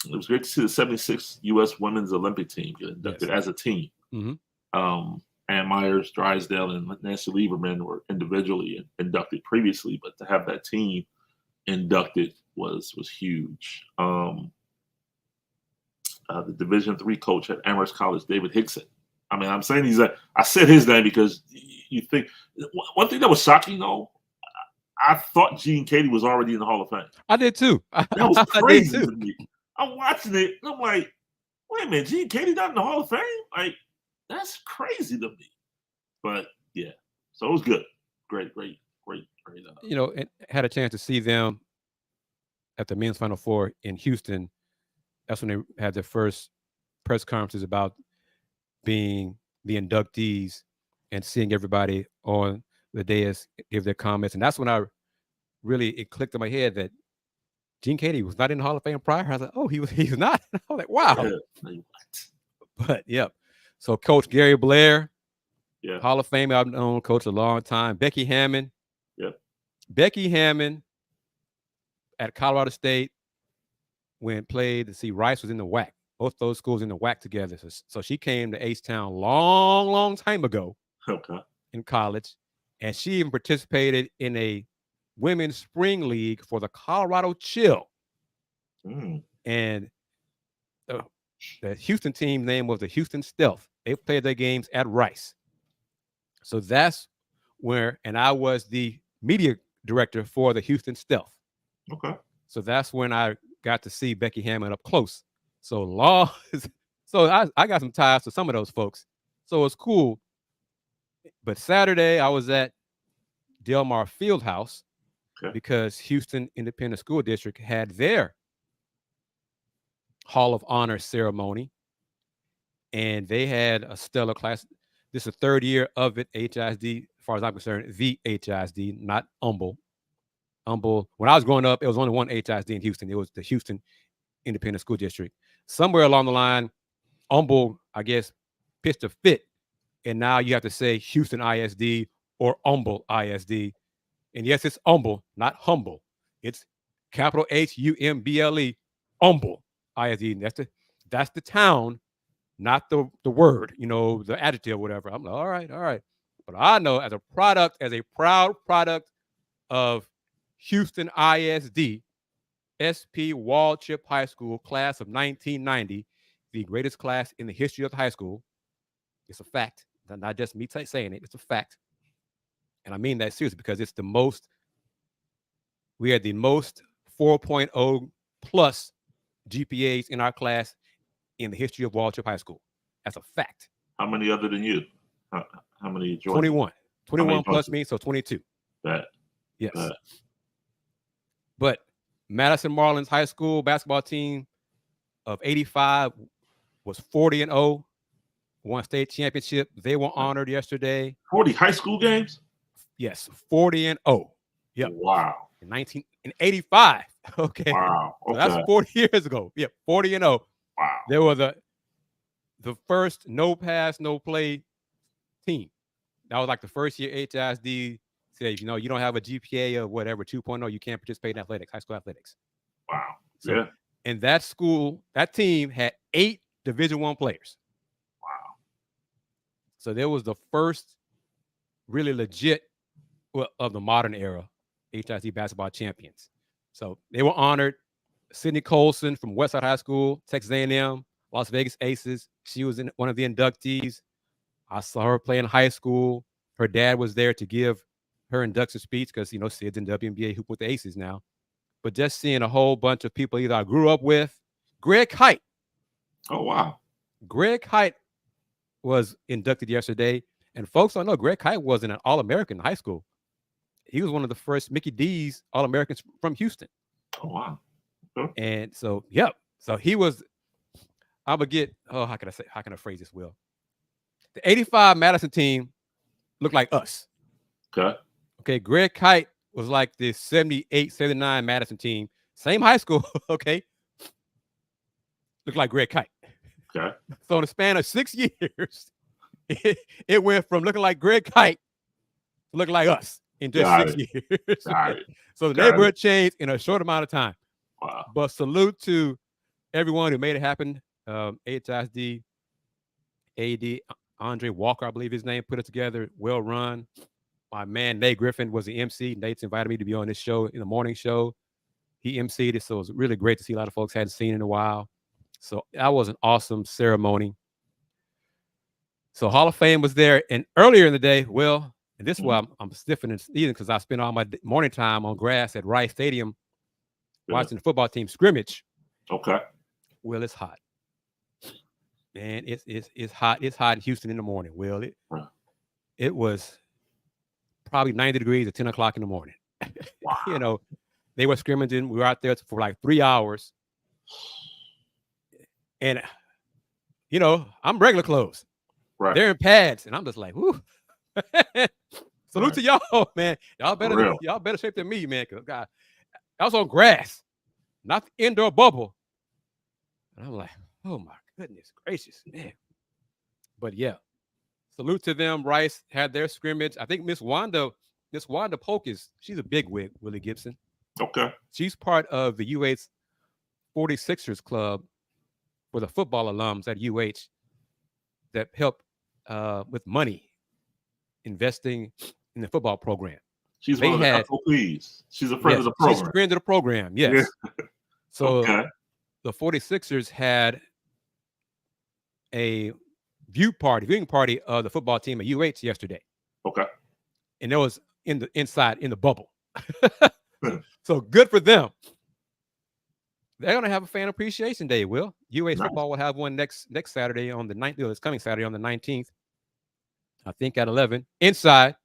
it was great to see the 76 U.S. Women's Olympic team get inducted as a team. Ann Myers, Drysdale, and Nancy Lieberman were individually inducted previously, but to have that team inducted was huge. The Division III coach at Amherst College, David Hickson. I mean, I'm saying I said his name because you think one thing that was shocking though, I thought Gene Katie was already in the Hall of Fame. I did too. That was crazy to me. I'm watching it and I'm like, wait a minute, Gene Katie not in the Hall of Fame? Like, that's crazy to me. But yeah, so it was good. Great. You know, had a chance to see them at the men's Final Four in Houston. That's when they had their first press conferences about being the inductees and seeing everybody on the dais give their comments. And that's when it clicked in my head that Gene Katie was not in the Hall of Fame prior. I was like, oh, he's not. I was like, wow. Yeah. But yeah. So Coach Gary Blair, yeah, Hall of Fame, I've known Coach a long time. Becky Hammond. Yep. Becky Hammond at Colorado State when played to see Rice was in the WAC. Both those schools in the WAC together. So she came to H-Town long time ago in college. And she even participated in a women's spring league for the Colorado Chill. And the Houston team name was the Houston Stealth. They played their games at Rice. So that's where, and I was the media director for the Houston Stealth. Okay. So that's when I got to see Becky Hammond up close. So I got some ties to some of those folks. So it's cool. But Saturday I was at Delmar Fieldhouse because Houston Independent School District had their Hall of Honor ceremony. And they had a stellar class. This is the third year of it, HISD, as far as I'm concerned, the HISD, not Humble. Humble. When I was growing up, it was only one HISD in Houston. It was the Houston Independent School District. Somewhere along the line, Humble, I guess, pitched a fit. And now you have to say Houston ISD or Humble ISD. And yes, it's Humble, not Humble. It's capital HUMBLE, Humble ISD. That's the town, not the word, the adjective, whatever. I'm like, all right. But I know as a proud product of Houston ISD, SP Waldchip High School, class of 1990, the greatest class in the history of the high school. It's a fact. Not just me saying it. It's a fact. And I mean that seriously because we had the most 4.0 plus GPAs in our class in the history of Waldchip High School. That's a fact. How many other than you? How many? 21. 21 plus me, so 22. Yes. But Madison Marlins High School basketball team of 85 was 40-0, won state championship. They were honored yesterday. 40 high school games? Yes, 40-0. Yep. Wow. In 1985. Okay. Wow. Okay. So that's 40 years ago. Yep, 40-0. Wow. They were the first no pass, no play team. That was like the first year HISD said, you don't have a GPA of whatever, 2.0, you can't participate in athletics, high school athletics. Wow. So, yeah. And that team had 8 Division I players. Wow. So there was the first really legit of the modern era HISD basketball champions. So they were honored. Sydney Colson from Westside High School, Texas A&M, Las Vegas Aces. She was one of the inductees. I saw her play in high school. Her dad was there to give her induction speech because, Sid's in WNBA hoop with the Aces now. But just seeing a whole bunch of people either I grew up with. Greg Height. Oh, wow. Greg Height was inducted yesterday. And folks don't know, Greg Height wasn't an All-American in high school. He was one of the first Mickey D's All-Americans from Houston. Oh, wow. And so, yep. So he was, how can I phrase this, Will? The 85 Madison team looked like us. Okay. Greg Kite was like the 78, 79 Madison team. Same high school. Okay. Looked like Greg Kite. Okay. So in the span of 6 years, it went from looking like Greg Kite to looking like us in just 6 years. So the neighborhood changed in a short amount of time. Wow. But salute to everyone who made it happen. HISD, AD, Andre Walker, I believe his name, put it together. Well run. My man, Nate Griffin, was the MC. Nate's invited me to be on this show, in the morning show. He MC'd it, so it was really great to see a lot of folks hadn't seen in a while. So that was an awesome ceremony. So Hall of Fame was there. And earlier in the day, Will, and this is why I'm stiffing and sneezing because I spent all my morning time on grass at Rice Stadium watching the football team scrimmage. Okay. Will, it's hot. Man, it's hot. It's hot in Houston in the morning, Will. It was probably 90 degrees at 10 o'clock in the morning. Wow. They were scrimmaging. We were out there for like 3 hours. And, I'm regular clothes. Right. They're in pads. And I'm just like, whoo. Salute to y'all, man. Y'all better shape than me, man. Because God, I was on grass, not the indoor bubble. And I'm like, oh my goodness gracious, man. But yeah, salute to them. Rice had their scrimmage. I think Miss Wanda Polk she's a big wig, Willy Gibson. Okay. She's part of the UH 46ers club for the football alums at UH that help with money investing in the football program. She's They one of the had- FOPs. She's a friend Yes, of the she's program. a friend of the program. Yes. Yeah. So Okay. the 46ers had a viewing party of the football team at UH yesterday. Okay. And it was inside in the bubble. So good for them. They're gonna have a fan appreciation day. Will UH Nice. football will have one next Saturday on the 9th. It's coming Saturday on the 19th. I think at 11 inside.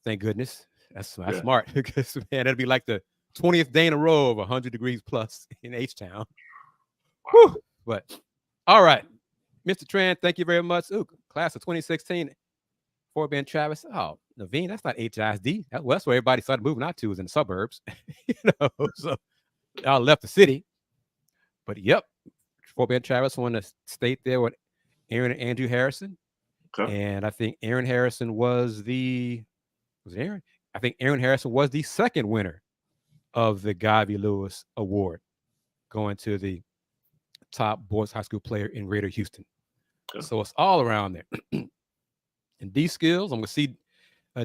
Thank goodness. That's smart because man, that'd be like the 20th day in a row of 100 degrees plus in H-Town. Whew. But all right, Mr. Tran, thank you very much. Ooh, class of 2016, Fort Bend Travis. Oh, Naveen, that's not HISD. That's where everybody started moving out to, is in the suburbs. So I left the city. But yep, Fort Bend Travis won the state there with Aaron and Andrew Harrison. Okay. And I think Aaron Harrison was Aaron? I think Aaron Harrison was the second winner of the Guy V. Lewis Award, going to the top boys high school player in Greater Houston. Okay. So it's all around there. And D Skills, I'm going to see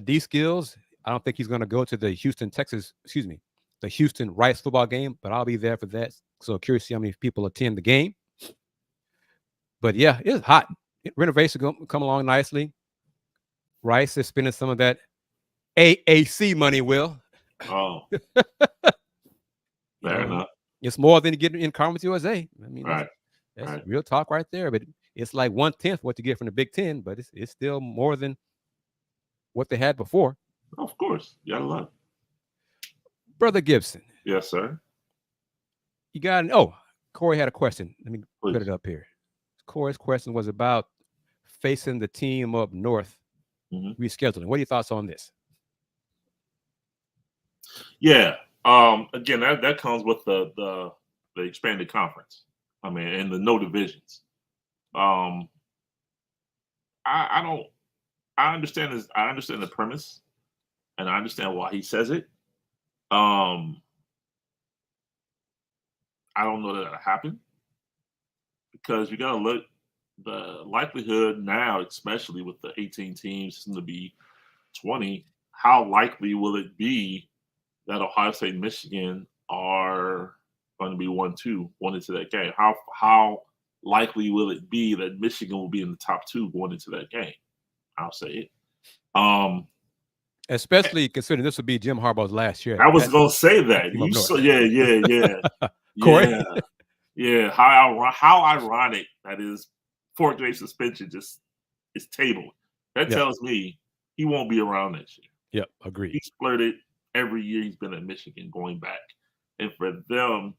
D Skills. I don't think he's going to go to the the Houston Rice football game, but I'll be there for that. So curious to see how many people attend the game. But yeah, it's hot. Renovation come along nicely. Rice is spending some of that AAC money, Will. Oh. Fair enough. It's more than you get in Conference USA. I mean, Right. that's real talk right there. But it's like 1/10 what you get from the Big Ten, but it's still more than what they had before. Of course. You gotta love. Brother Gibson. Yes, sir. You got Corey had a question. Let me put it up here. Corey's question was about facing the team up north, rescheduling. What are your thoughts on this? Yeah. Again, that comes with the expanded conference. I mean, and the no divisions. I understand this. I understand the premise, and I understand why he says it. I don't know that it'll happen because you got to look the likelihood now, especially with the 18 teams, soon to be 20. How likely will it be that Ohio State and Michigan are going to be 1-2 going into that game? How likely will it be that Michigan will be in the top 2 going into that game? I'll say it. Especially considering this would be Jim Harbaugh's last year. I was going to say that. Yeah. Corey. Yeah. How ironic that is. 4th-grade suspension just is tabled. That tells me he won't be around next year. Yep, agreed. He's flirted every year he's been at Michigan going back. And for them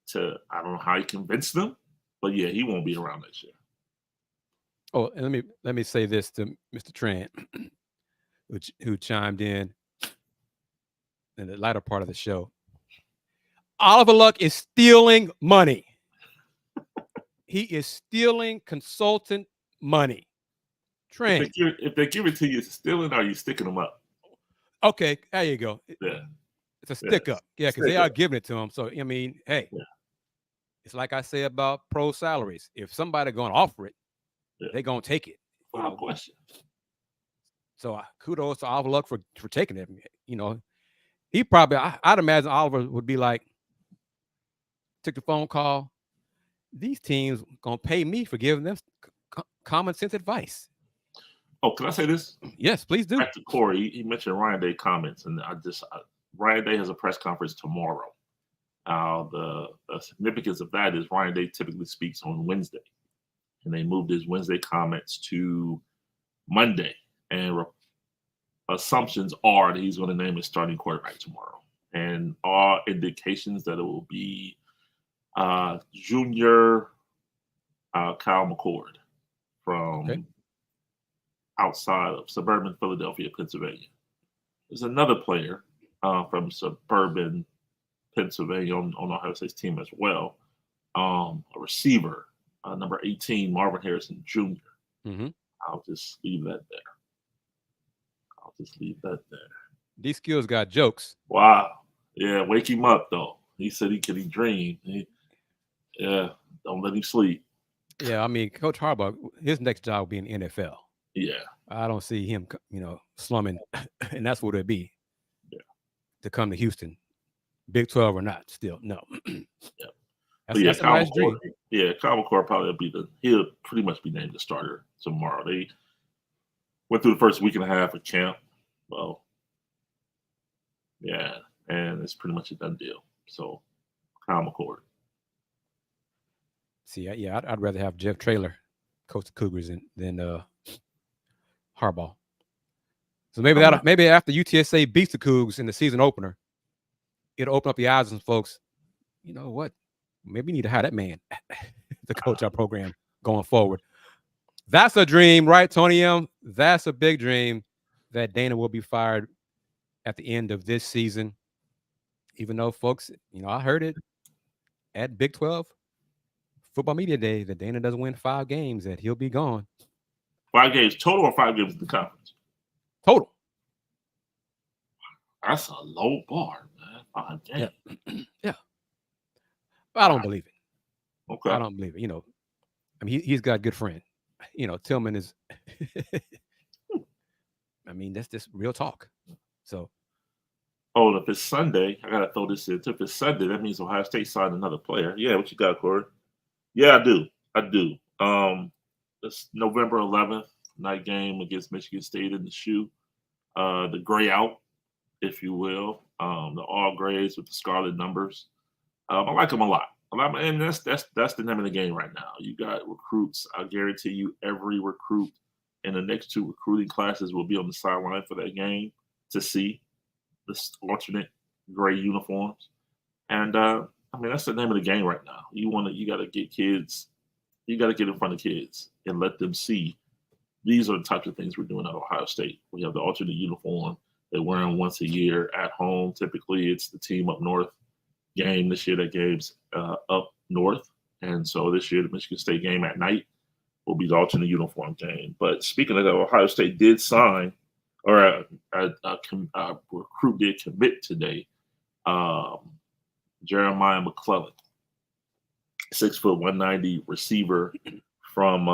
to, I don't know how he convinced them, but yeah, he won't be around next year. Oh, and let me say this to Mr. Tran, who chimed in the latter part of the show. Oliver Luck is stealing money. He is stealing consultant money. Tran. If they give it to you, is it stealing or are you sticking them up? Okay, there you go. Yeah. It's a stick up. Yeah, because they are giving it to him. So, I mean, hey, it's like I say about pro salaries. If somebody going to offer it, they're going to take it. Without question. So kudos to Oliver Luck for taking it. You know, he probably, I'd imagine Oliver would be like, took the phone call. These teams going to pay me for giving them common sense advice. Oh, can I say this? Yes, please do. Back to Corey, he mentioned Ryan Day comments, and Ryan Day has a press conference tomorrow. The significance of that is Ryan Day typically speaks on Wednesday, and they moved his Wednesday comments to Monday, and assumptions are that he's going to name his starting quarterback tomorrow, and all indications that it will be junior Kyle McCord from outside of suburban Philadelphia, Pennsylvania. There's another player from suburban Pennsylvania on Ohio State's team as well, a receiver, number 18, Marvin Harrison Jr. I'll just leave that there. These skills got jokes. Wow. Yeah, wake him up though. He said he dream. Yeah, don't let him sleep. Yeah, I mean, Coach Harbaugh, his next job will be in the NFL. Yeah, I don't see him, slumming, and that's what it'd be. Yeah. To come to Houston, Big 12 or not, still no. Yeah. That's a nice dream. Yeah, Kyle McCord probably he'll pretty much be named the starter tomorrow. They went through the first week and a half of camp. Well, yeah, and it's pretty much a done deal. So, Kyle McCord. See, yeah, I'd rather have Jeff Traylor coach the Cougars than Harbaugh. So maybe after UTSA beats the Cougs in the season opener, it'll open up the eyes of some folks. You know what? Maybe we need to hire that man to coach our program going forward. That's a dream, right, Tony M? That's a big dream that Dana will be fired at the end of this season. Even though, folks, I heard it at Big 12 Football Media Day that Dana doesn't win 5 games, that he'll be gone. 5 games total or 5 games in the conference? Total. That's a low bar, man. 5 games. Yeah. I don't believe it. Okay. I don't believe it. I mean, he's got a good friend. Tillman is. I mean, that's just real talk. So. Oh, if it's Sunday, I gotta throw this in. If it's Sunday, that means Ohio State signed another player. Yeah, what you got, Corey? Yeah, I do. It's November 11th, night game against Michigan State in the shoe. The gray out, if you will. The all grays with the scarlet numbers. I like them a lot. And that's the name of the game right now. You got recruits. I guarantee you every recruit in the next 2 recruiting classes will be on the sideline for that game to see this alternate gray uniforms. And that's the name of the game right now. You got to get kids. You got to get in front of kids and let them see these are the types of things we're doing at Ohio State. We have the alternate uniform. They wear them once a year at home. Typically, it's the team up north game. This year, that game's up north. And so this year, the Michigan State game at night will be the alternate uniform game. But speaking of that, Ohio State did sign, or a recruit did commit today, Jeremiah McClellan, 6 foot 190 receiver from.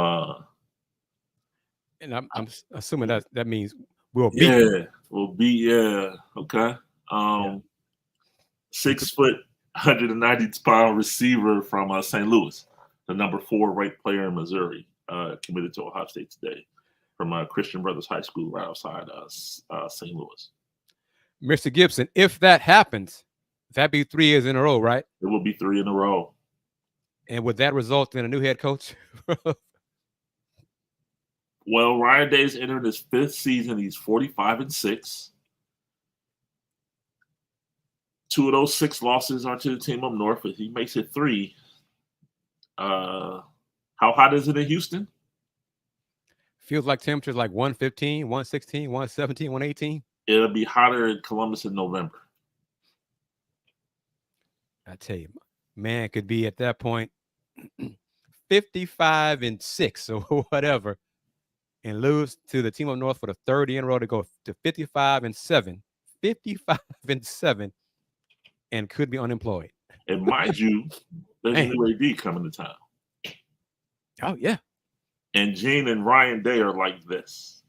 And I'm assuming that means we'll beat. Yeah, we'll beat. Yeah, okay. 6 foot, 190-pound receiver from St. Louis, the number 4 ranked player in Missouri, committed to Ohio State today from Christian Brothers High School right outside St. Louis. Mr. Gibson, if that happens, that'd be 3 years in a row, right? It will be 3 in a row. And would that result in a new head coach? Well, Ryan Day's entered his 5th season. He's 45-6. 2 of those 6 losses are to the team up north. If he makes it 3, how hot is it in Houston? Feels like temperature's like 115, 116, 117, 118. It'll be hotter in Columbus in November. I tell you, man could be at that point 55-6 or whatever, and lose to the team up north for the 3rd year in a row to go to 55-7, 55-7, and could be unemployed. And mind you, there's a new AD coming to town. Oh yeah. And Gene and Ryan Day are like this.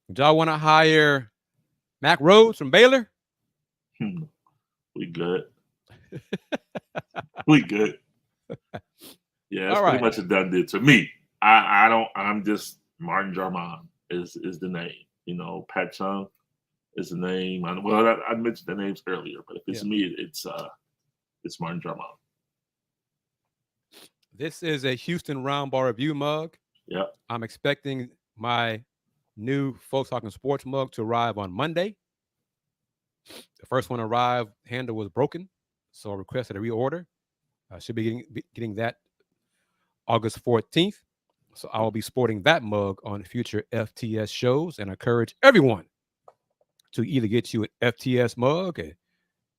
Would y'all want to hire Mac Rhodes from Baylor? We good. We good. Yeah, it's pretty much a done deal to me. I'm just Martin Jarman is the name. Pat Chung is the name. I mentioned the names earlier, but if it's me, it's Martin Jarman. This is a Houston Roundball Review mug. Yeah. I'm expecting my new Folks Talking Sports mug to arrive on Monday. The first one arrived, handle was broken, so I requested a reorder. I should be getting that August 14th. So I will be sporting that mug on future FTS shows, and I encourage everyone to either get you an FTS mug, a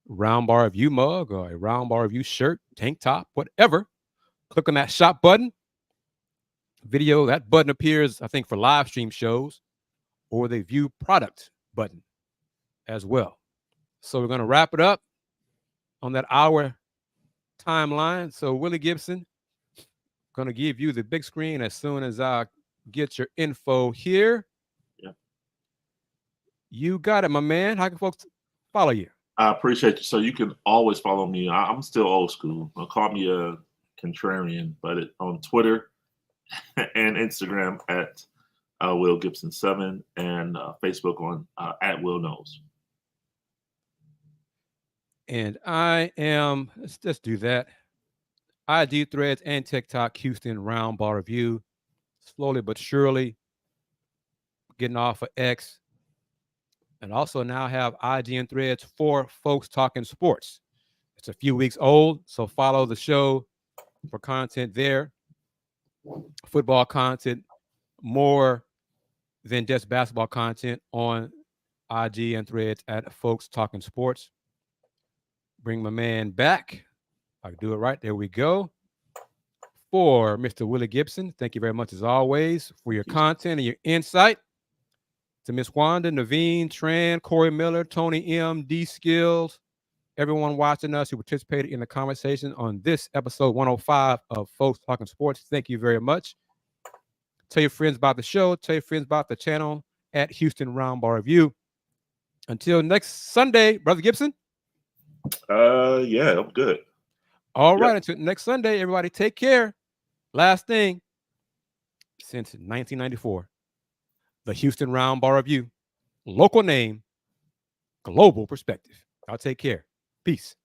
Roundball Review mug, or a Roundball Review shirt, tank top, whatever. Click on that shop button. Video, that button appears, I think, for live stream shows, or the view product button as well. So we're going to wrap it up on that hour timeline. So Willy Gibson, going to give you the big screen as soon as I get your info here. Yeah. You got it, my man. How can folks follow you? I appreciate you. So you can always follow me. I'm still old school. Call me a contrarian, but on Twitter and Instagram at Will Gibson 7 and Facebook on at Will Knows. And I am, let's just do that. ID Threads and TikTok, Houston Roundball Review. Slowly but surely getting off of X. And also now have IG and Threads for folks talking sports. It's a few weeks old, so follow the show for content there. Football content, more than just basketball content on IG and Threads at folks talking sports. Bring my man back. I can do it right. There we go. For Mr. Willy Gibson, thank you very much as always for your content and your insight. To Miss Wanda, Naveen, Tran, Corey Miller, Tony M, D Skills, everyone watching us who participated in the conversation on this episode 105 of Folks Talking Sports. Thank you very much. Tell your friends about the show. Tell your friends about the channel at Houston Roundball Review. Until next Sunday, Brother Gibson. Yeah, I'm good. All right. Until next Sunday, everybody take care. Last thing, since 1994, the Houston Roundball Review, local name, global perspective. I'll take care. Peace.